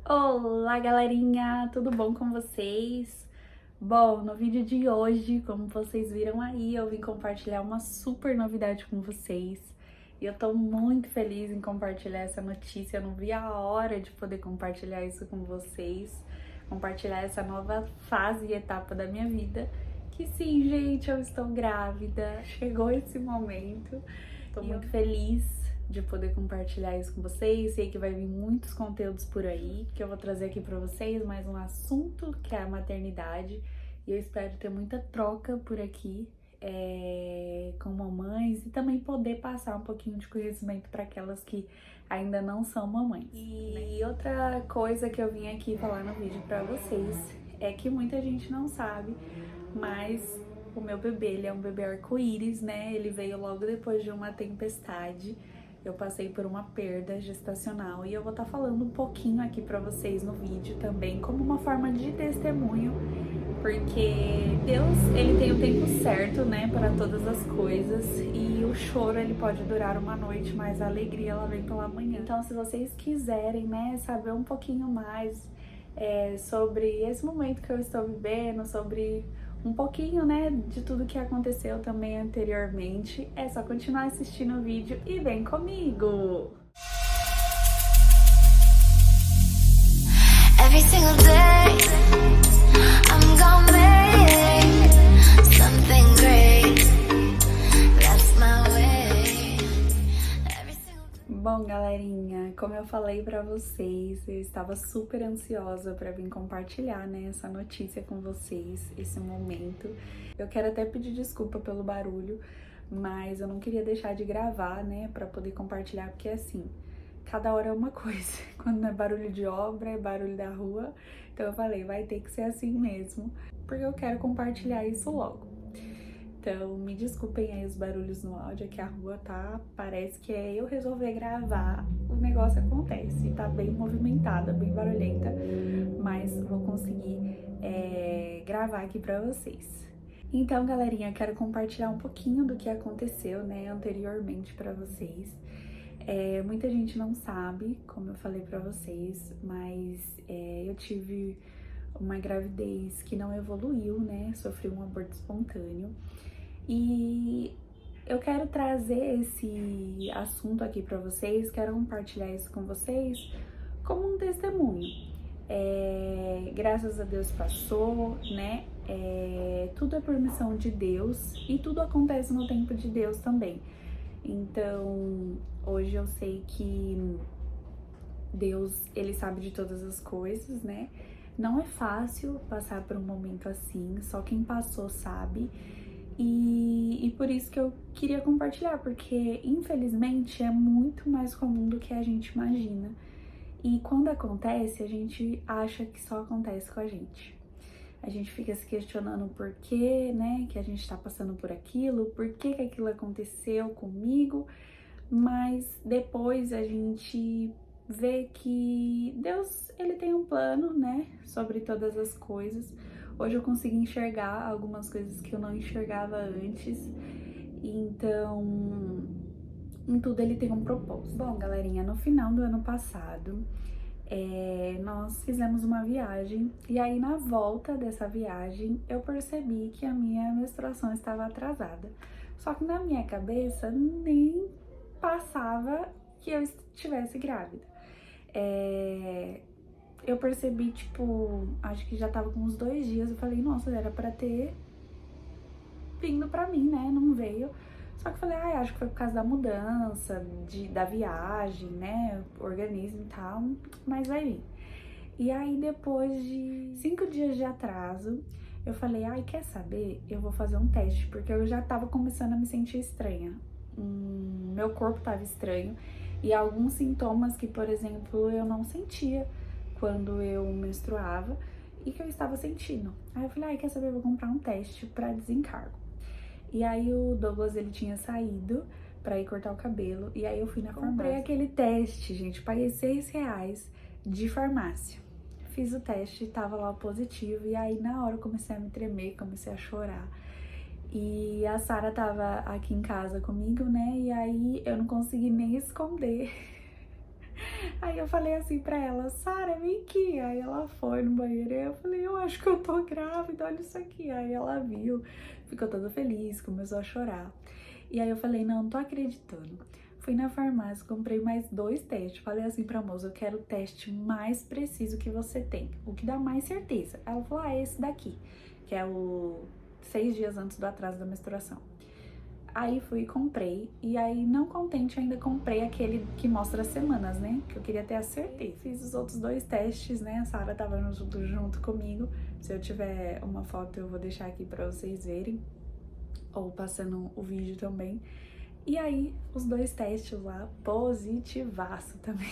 Olá, galerinha! Tudo bom com vocês? Bom, no vídeo de hoje, como vocês viram aí, eu vim compartilhar uma super novidade com vocês. E eu tô muito feliz em compartilhar essa notícia. Eu não vi a hora de poder compartilhar isso com vocês, compartilhar essa nova fase e etapa da minha vida. Que sim, gente, eu estou grávida. Chegou esse momento. Tô muito feliz de poder compartilhar isso com vocês. Sei que vai vir muitos conteúdos por aí, que eu vou trazer aqui para vocês, mais um assunto que é a maternidade. E eu espero ter muita troca por aqui com mamães e também poder passar um pouquinho de conhecimento para aquelas que ainda não são mamães. E outra coisa que eu vim aqui falar no vídeo para vocês é que muita gente não sabe, mas o meu bebê, ele é um bebê arco-íris, né? Ele veio logo depois de uma tempestade. Eu passei por uma perda gestacional e eu vou estar falando um pouquinho aqui pra vocês no vídeo também, como uma forma de testemunho, porque Deus, ele tem o tempo certo, né, para todas as coisas, e o choro, ele pode durar uma noite, mas a alegria, ela vem pela manhã. Então, se vocês quiserem, né, saber um pouquinho mais sobre esse momento que eu estou vivendo, sobre um pouquinho, né, de tudo que aconteceu também anteriormente, é só continuar assistindo o vídeo e vem comigo! Every single day, I'm gonna make something great. That's my way. Bom, galerinha, como eu falei pra vocês, eu estava super ansiosa pra vir compartilhar, né, essa notícia com vocês, esse momento. Eu quero até pedir desculpa pelo barulho, mas eu não queria deixar de gravar, né, pra poder compartilhar, porque assim, cada hora é uma coisa. Quando não é barulho de obra, é barulho da rua. Então eu falei, vai ter que ser assim mesmo, porque eu quero compartilhar isso logo. Então, me desculpem aí os barulhos no áudio, é que a rua tá, parece que é eu resolver gravar, o negócio acontece, tá bem movimentada, bem barulhenta, mas vou conseguir gravar aqui pra vocês. Então, galerinha, eu quero compartilhar um pouquinho do que aconteceu, né, anteriormente pra vocês. Muita gente não sabe, como eu falei pra vocês, mas eu tive uma gravidez que não evoluiu, né, sofri um aborto espontâneo. E eu quero trazer esse assunto aqui para vocês, quero compartilhar isso com vocês como um testemunho. Graças a Deus passou, né? Tudo é permissão de Deus e tudo acontece no tempo de Deus também. Então, hoje eu sei que Deus, ele sabe de todas as coisas, né? Não é fácil passar por um momento assim, só quem passou sabe. E por isso que eu queria compartilhar, porque infelizmente é muito mais comum do que a gente imagina. E quando acontece, a gente acha que só acontece com a gente. A gente fica se questionando o porquê, né, que a gente tá passando por aquilo, por que aquilo aconteceu comigo, mas depois a gente vê que Deus, ele tem um plano, né, sobre todas as coisas. Hoje eu consegui enxergar algumas coisas que eu não enxergava antes, então em tudo ele tem um propósito. Bom, galerinha, no final do ano passado, nós fizemos uma viagem e aí na volta dessa viagem eu percebi que a minha menstruação estava atrasada. Só que na minha cabeça nem passava que eu estivesse grávida. Eu percebi, tipo, acho que já tava com uns 2 dias, eu falei, nossa, era pra ter vindo pra mim, né, não veio. Só que eu falei, acho que foi por causa da mudança, da viagem, né, organismo e tal, mas vai vir. E aí, depois de 5 dias de atraso, eu falei, quer saber? Eu vou fazer um teste, porque eu já tava começando a me sentir estranha. Meu corpo tava estranho e alguns sintomas que, por exemplo, eu não sentia quando eu menstruava e que eu estava sentindo. Aí eu falei, quer saber? Eu vou comprar um teste para desencargo. E aí o Douglas, ele tinha saído pra ir cortar o cabelo, e aí eu fui na farmácia. Comprei aquele teste, gente, paguei R$6 de farmácia. Fiz o teste, tava lá positivo, e aí na hora eu comecei a me tremer, comecei a chorar. E a Sara tava aqui em casa comigo, né, e aí eu não consegui nem esconder Aí eu falei assim pra ela, Sara, vem aqui. Aí ela foi no banheiro e eu falei, eu acho que eu tô grávida, olha isso aqui. Aí ela viu, ficou toda feliz, começou a chorar. E aí eu falei, não tô acreditando. Fui na farmácia, comprei mais 2 testes. Falei assim pra moça, eu quero o teste mais preciso que você tem, o que dá mais certeza. Ela falou, esse daqui, que é o 6 dias antes do atraso da menstruação. Aí fui e comprei, e aí não contente ainda comprei aquele que mostra as semanas, né, que eu queria ter a certeza. Fiz os outros 2 testes, né, a Sara tava junto comigo. Se eu tiver uma foto eu vou deixar aqui pra vocês verem, ou passando o vídeo também. E aí, os 2 testes lá, positivaço também.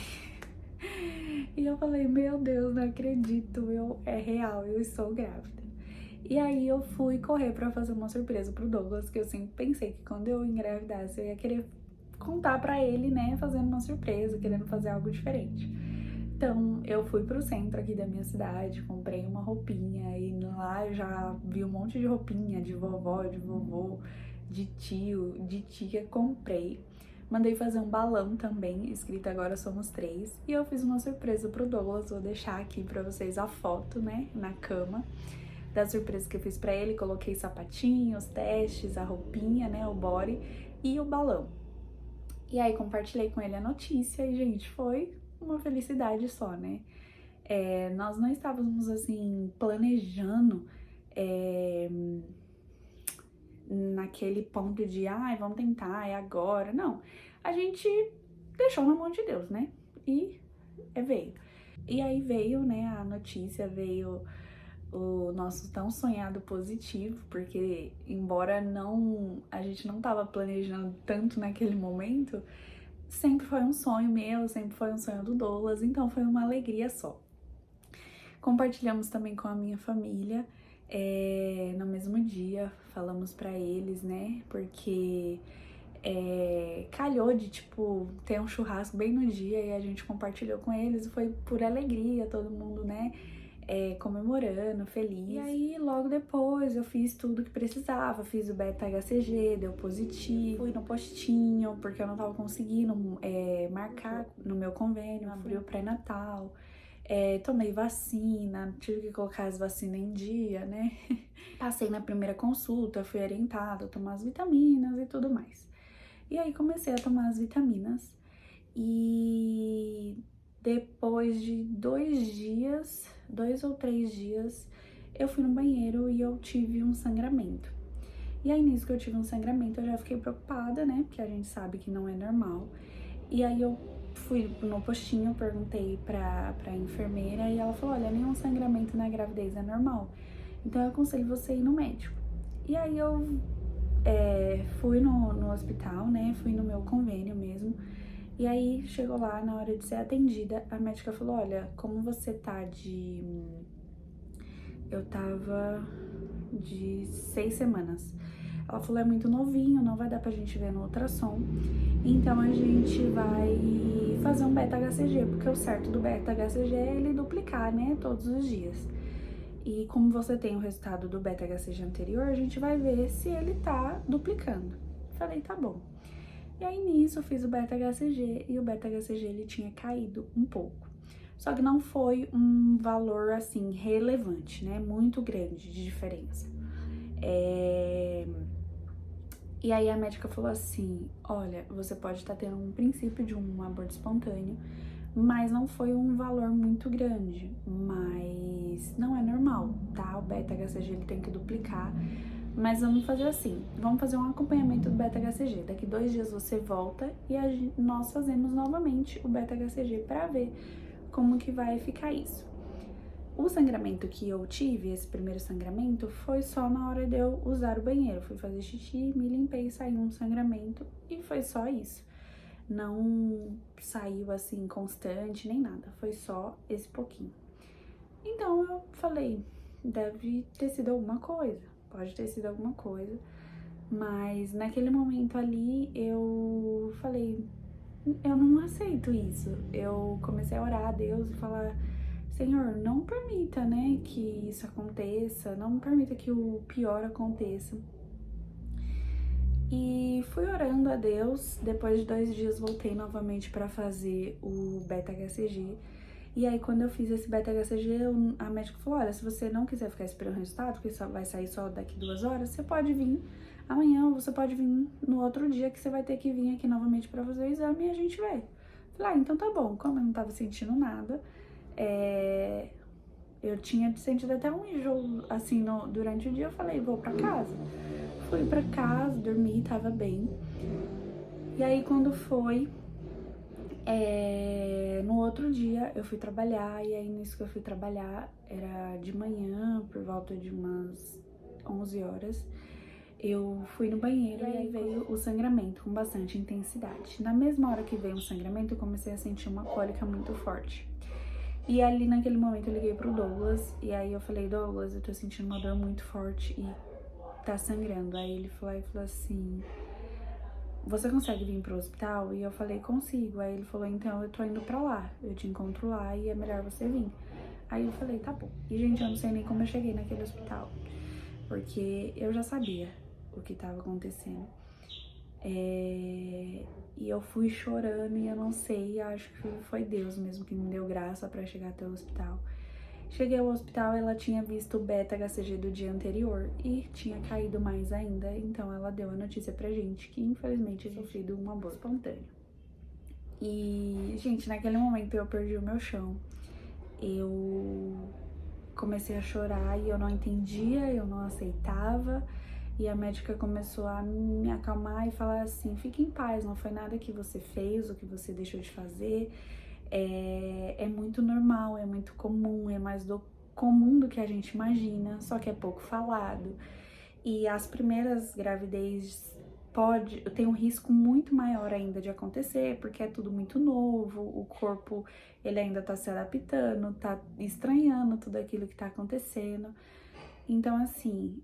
E eu falei, meu Deus, não acredito, é real, eu estou grávida. E aí eu fui correr pra fazer uma surpresa pro Douglas, que eu sempre pensei que quando eu engravidasse eu ia querer contar pra ele, né, fazendo uma surpresa, querendo fazer algo diferente. Então, eu fui pro centro aqui da minha cidade, comprei uma roupinha e lá eu já vi um monte de roupinha de vovó, de vovô, de tio, de tia, comprei. Mandei fazer um balão também, escrito Agora Somos 3. E eu fiz uma surpresa pro Douglas, vou deixar aqui pra vocês a foto, né, na cama, da surpresa que eu fiz pra ele. Coloquei sapatinhos, testes, a roupinha, né, o body e o balão. E aí compartilhei com ele a notícia e, gente, foi uma felicidade só, né? Nós não estávamos, assim, planejando naquele ponto de, ai, vamos tentar, é agora. Não, a gente deixou na mão de Deus, né? E veio. E aí veio, né, a notícia, veio o nosso tão sonhado positivo, porque embora a gente não tava planejando tanto naquele momento, sempre foi um sonho meu, sempre foi um sonho do Douglas, então foi uma alegria só. Compartilhamos também com a minha família, no mesmo dia, falamos pra eles, né, porque calhou de, tipo, ter um churrasco bem no dia e a gente compartilhou com eles, e foi por alegria, todo mundo, né, comemorando, feliz. E aí, logo depois, eu fiz tudo que precisava, fiz o beta-HCG, deu positivo, fui no postinho, porque eu não tava conseguindo marcar no meu convênio, abri o pré-natal, tomei vacina, tive que colocar as vacinas em dia, né? Passei na primeira consulta, fui orientada a tomar as vitaminas e tudo mais. E aí comecei a tomar as vitaminas e depois de 2 ou 3 dias, eu fui no banheiro e eu tive um sangramento. E aí nisso que eu tive um sangramento, eu já fiquei preocupada, né? Porque a gente sabe que não é normal. E aí eu fui no postinho, perguntei pra enfermeira e ela falou, olha, nenhum sangramento na gravidez é normal, então eu aconselho você ir no médico. E aí eu fui no hospital, né, fui no meu convênio mesmo, e aí chegou lá, na hora de ser atendida, a médica falou, olha, como você tá eu tava de 6 semanas. Ela falou, é muito novinho, não vai dar pra gente ver no ultrassom, então a gente vai fazer um beta-HCG, porque o certo do beta-HCG é ele duplicar, né, todos os dias. E como você tem o resultado do beta-HCG anterior, a gente vai ver se ele tá duplicando. Falei, tá bom. E aí nisso eu fiz o beta-HCG e o beta-HCG ele tinha caído um pouco. Só que não foi um valor assim relevante, né? Muito grande de diferença. E aí a médica falou assim, olha, você pode estar tendo um princípio de um aborto espontâneo, mas não foi um valor muito grande, mas não é normal, tá? O beta-HCG ele tem que duplicar, mas vamos fazer assim, vamos fazer um acompanhamento do beta-HCG. Daqui 2 dias você volta e nós fazemos novamente o beta-HCG para ver como que vai ficar isso. O sangramento que eu tive, esse primeiro sangramento, foi só na hora de eu usar o banheiro. Fui fazer xixi, me limpei, saiu um sangramento e foi só isso. Não saiu assim constante nem nada, foi só esse pouquinho. Então eu falei, deve ter sido alguma coisa, pode ter sido alguma coisa. Mas naquele momento ali eu falei, eu não aceito isso. Eu comecei a orar a Deus e falar, Senhor, não permita, né, que isso aconteça, não permita que o pior aconteça. E fui orando a Deus. Depois de 2 dias voltei novamente para fazer o beta-HCG. E aí quando eu fiz esse beta-HCG, a médica falou, olha, se você não quiser ficar esperando o resultado, porque só vai sair só daqui 2 horas, você pode vir amanhã ou você pode vir no outro dia que você vai ter que vir aqui novamente para fazer o exame e a gente vê. Falei, então tá bom. Como eu não tava sentindo nada, eu tinha sentido até um enjoo, assim, durante o dia, eu falei, vou pra casa. Fui pra casa, dormi, tava bem. E aí, quando foi, no outro dia, eu fui trabalhar, e aí, nisso que eu fui trabalhar, era de manhã, por volta de umas 11 horas, eu fui no banheiro e aí veio o sangramento com bastante intensidade. Na mesma hora que veio o sangramento, eu comecei a sentir uma cólica muito forte. E ali naquele momento eu liguei pro Douglas, e aí eu falei, Douglas, eu tô sentindo uma dor muito forte e tá sangrando. Aí ele falou assim, você consegue vir pro hospital? E eu falei, consigo. Aí ele falou, então eu tô indo pra lá, eu te encontro lá e é melhor você vir. Aí eu falei, tá bom. E gente, eu não sei nem como eu cheguei naquele hospital, porque eu já sabia o que tava acontecendo. E eu fui chorando e eu não sei, acho que foi Deus mesmo que me deu graça pra chegar até o hospital. Cheguei ao hospital, ela tinha visto o beta-HCG do dia anterior e tinha caído mais ainda, então ela deu a notícia pra gente que infelizmente tinha sofrido um aborto espontâneo. E, gente, naquele momento eu perdi o meu chão. Eu comecei a chorar e eu não entendia, eu não aceitava. E a médica começou a me acalmar e falar assim, fique em paz, não foi nada que você fez ou que você deixou de fazer. É muito normal, é muito comum, é mais comum do que a gente imagina, só que é pouco falado. E as primeiras gravidez tem um risco muito maior ainda de acontecer, porque é tudo muito novo, o corpo ele ainda tá se adaptando, tá estranhando tudo aquilo que tá acontecendo. Então, assim,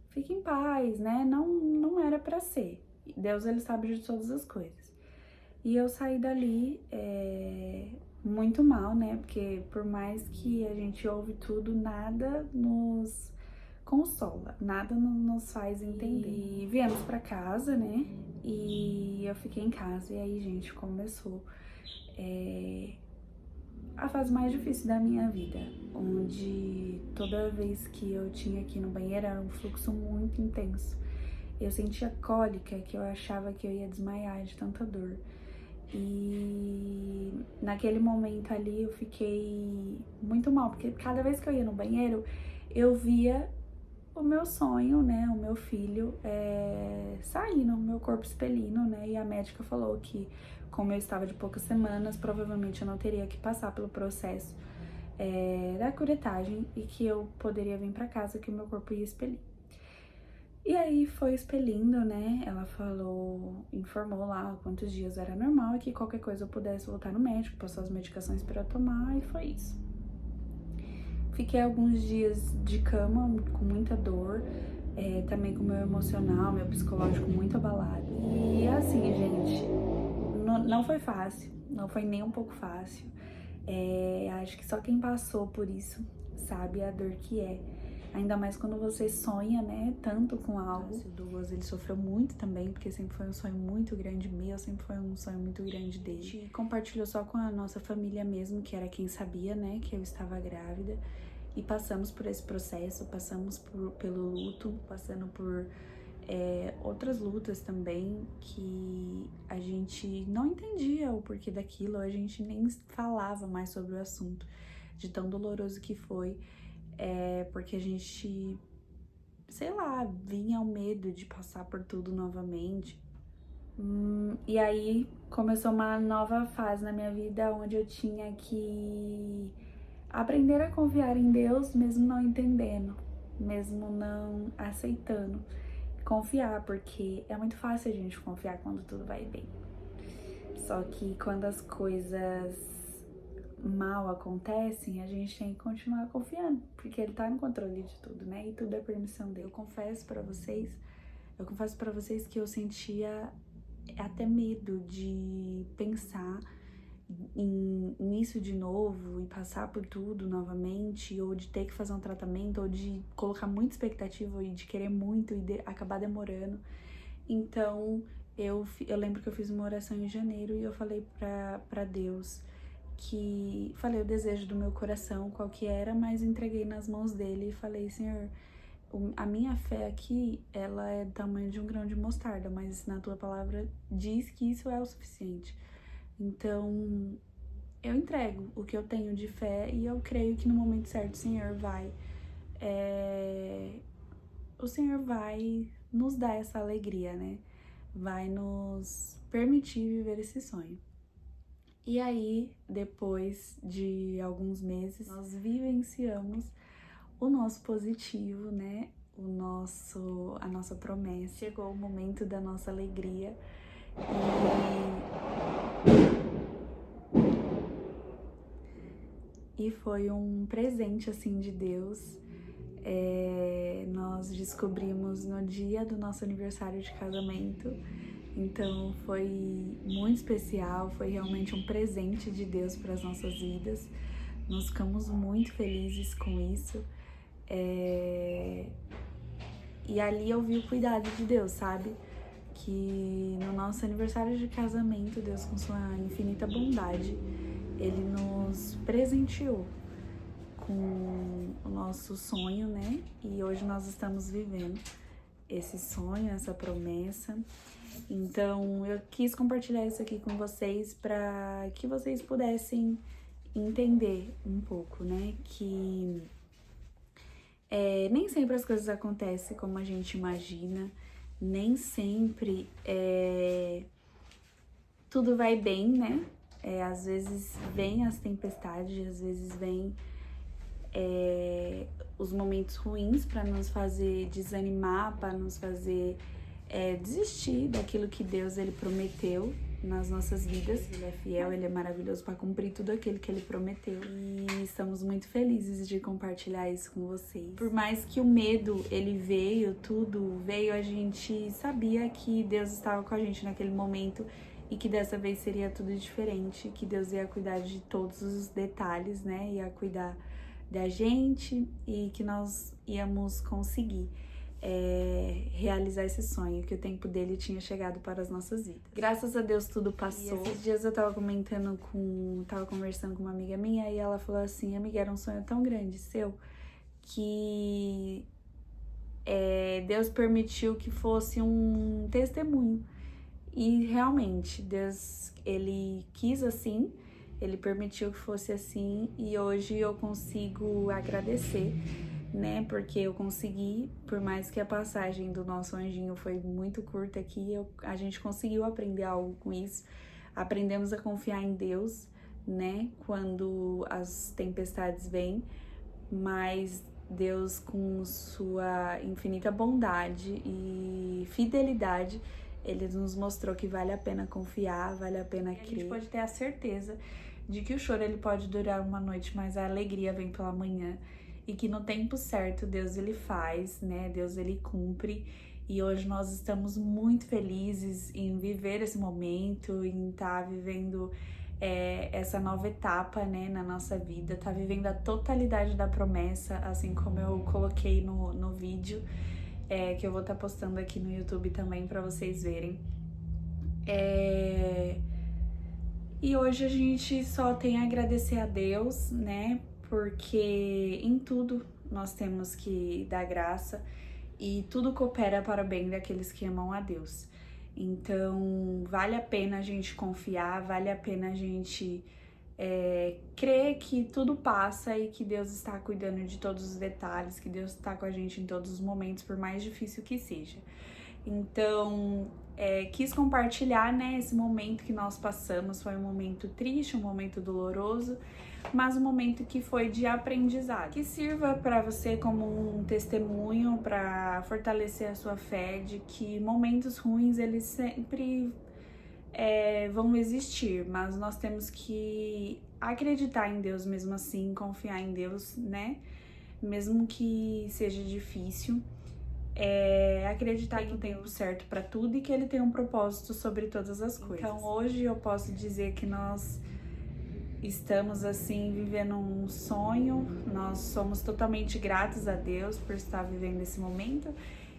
fique em paz, né? Não era pra ser. Deus, ele sabe de todas as coisas. E eu saí dali muito mal, né? Porque por mais que a gente ouve tudo, nada nos consola, nada nos faz entender. E viemos pra casa, né? E eu fiquei em casa e aí, gente, começou a fase mais difícil da minha vida, onde toda vez que eu tinha que ir no banheiro era um fluxo muito intenso. Eu sentia cólica, que eu achava que eu ia desmaiar de tanta dor. E naquele momento ali eu fiquei muito mal, porque cada vez que eu ia no banheiro, eu via o meu sonho, né, o meu filho saindo, o meu corpo expelindo, né, e a médica falou que como eu estava de poucas semanas, provavelmente eu não teria que passar pelo processo da curetagem e que eu poderia vir pra casa, que o meu corpo ia expelir. E aí foi expelindo, né? Ela informou lá quantos dias era normal e que qualquer coisa eu pudesse voltar no médico, passou as medicações para eu tomar e foi isso. Fiquei alguns dias de cama com muita dor, também com o meu emocional, meu psicológico muito abalado. E assim, gente, não foi fácil, não foi nem um pouco fácil. Acho que só quem passou por isso sabe a dor que é. Ainda mais quando você sonha, né, tanto com algo. O Douglas, ele sofreu muito também, porque sempre foi um sonho muito grande meu, sempre foi um sonho muito grande dele. A gente compartilhou só com a nossa família mesmo, que era quem sabia, né, que eu estava grávida. E passamos por esse processo, passamos pelo luto, passando por outras lutas também, que a gente não entendia o porquê daquilo, a gente nem falava mais sobre o assunto, de tão doloroso que foi. Porque a gente, sei lá, vinha ao medo de passar por tudo novamente. E aí começou uma nova fase na minha vida, onde eu tinha que aprender a confiar em Deus, mesmo não entendendo, mesmo não aceitando. Confiar, porque é muito fácil a gente confiar quando tudo vai bem. Só que quando as coisas mal acontecem, a gente tem que continuar confiando, porque ele tá no controle de tudo, né? E tudo é permissão dele. Eu confesso pra vocês que eu sentia até medo de pensar nisso de novo e passar por tudo novamente, ou de ter que fazer um tratamento, ou de colocar muita expectativa e de querer muito e acabar demorando. Então, eu lembro que eu fiz uma oração em janeiro e eu falei pra Deus que... Falei o desejo do meu coração, qual que era, mas entreguei nas mãos dele e falei, Senhor, a minha fé aqui, ela é do tamanho de um grão de mostarda, mas na tua palavra diz que isso é o suficiente. Então, eu entrego o que eu tenho de fé e eu creio que no momento certo o Senhor vai nos dar essa alegria, né? Vai nos permitir viver esse sonho. E aí, depois de alguns meses, nós vivenciamos o nosso positivo, né? A nossa promessa. Chegou o momento da nossa alegria e foi um presente, assim, de Deus. Nós descobrimos no dia do nosso aniversário de casamento, então foi muito especial, foi realmente um presente de Deus para as nossas vidas. Nós ficamos muito felizes com isso. E ali eu vi o cuidado de Deus, sabe? Que no nosso aniversário de casamento, Deus, com sua infinita bondade, Ele nos presenteou com o nosso sonho, né? E hoje nós estamos vivendo esse sonho, essa promessa. Então, eu quis compartilhar isso aqui com vocês para que vocês pudessem entender um pouco, né? Que nem sempre as coisas acontecem como a gente imagina, nem sempre tudo vai bem, né? Às vezes vem as tempestades, às vezes vem os momentos ruins para nos fazer desanimar, para nos fazer desistir daquilo que Deus ele prometeu nas nossas vidas. Ele é fiel, ele é maravilhoso para cumprir tudo aquilo que ele prometeu. E estamos muito felizes de compartilhar isso com vocês. Por mais que o medo ele veio, a gente sabia que Deus estava com a gente naquele momento e que dessa vez seria tudo diferente, que Deus ia cuidar de todos os detalhes, né? Ia cuidar da gente e que nós íamos conseguir realizar esse sonho, que o tempo dele tinha chegado para as nossas vidas. Graças a Deus tudo passou. E esses dias eu tava conversando com uma amiga minha e ela falou assim, amiga, era um sonho tão grande seu que Deus permitiu que fosse um testemunho. E realmente, Deus, ele quis assim, ele permitiu que fosse assim e hoje eu consigo agradecer, né? Porque eu consegui, por mais que a passagem do nosso anjinho foi muito curta aqui, a gente conseguiu aprender algo com isso. Aprendemos a confiar em Deus, né? Quando as tempestades vêm, mas Deus, com sua infinita bondade e fidelidade, ele nos mostrou que vale a pena confiar, vale a pena crer. A gente pode ter a certeza de que o choro ele pode durar uma noite, mas a alegria vem pela manhã. E que no tempo certo Deus ele faz, né? Deus ele cumpre. E hoje nós estamos muito felizes em viver esse momento, em estar vivendo essa nova etapa, né, na nossa vida, tá vivendo a totalidade da promessa, assim como eu coloquei no vídeo, que eu vou estar postando aqui no YouTube também para vocês verem. E hoje a gente só tem a agradecer a Deus, né? Porque em tudo nós temos que dar graça e tudo coopera para o bem daqueles que amam a Deus. Então, vale a pena a gente confiar, vale a pena a gente crer que tudo passa e que Deus está cuidando de todos os detalhes, que Deus está com a gente em todos os momentos, por mais difícil que seja. Então, quis compartilhar, né, esse momento que nós passamos. Foi um momento triste, um momento doloroso, mas um momento que foi de aprendizado. Que sirva para você como um testemunho, para fortalecer a sua fé de que momentos ruins, eles sempre vão existir, mas nós temos que acreditar em Deus mesmo assim, confiar em Deus, né, mesmo que seja difícil. Acreditar que tem o tempo certo para tudo e que ele tem um propósito sobre todas as coisas. Então hoje eu posso dizer que nós estamos assim vivendo um sonho. Nós somos totalmente gratos a Deus por estar vivendo esse momento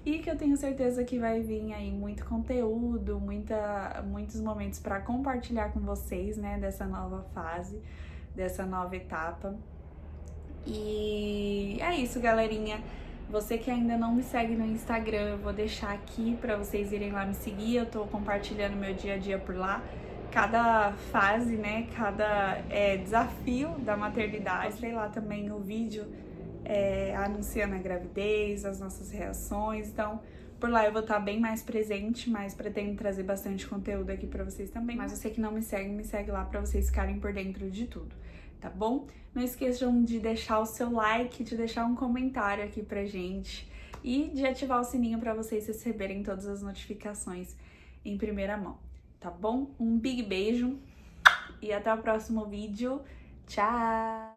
e que eu tenho certeza que vai vir aí muito conteúdo, muitos momentos para compartilhar com vocês, né, dessa nova fase, dessa nova etapa. E é isso, galerinha. Você que ainda não me segue no Instagram, eu vou deixar aqui para vocês irem lá me seguir. Eu tô compartilhando meu dia a dia por lá. Cada fase, né, cada desafio da maternidade. Sei lá também o vídeo anunciando a gravidez, as nossas reações. Então, por lá eu vou estar bem mais presente, mas pretendo trazer bastante conteúdo aqui pra vocês também. Mas você que não me segue lá pra vocês ficarem por dentro de tudo, tá bom? Não esqueçam de deixar o seu like, de deixar um comentário aqui pra gente e de ativar o sininho pra vocês receberem todas as notificações em primeira mão, tá bom? Um big beijo e até o próximo vídeo. Tchau!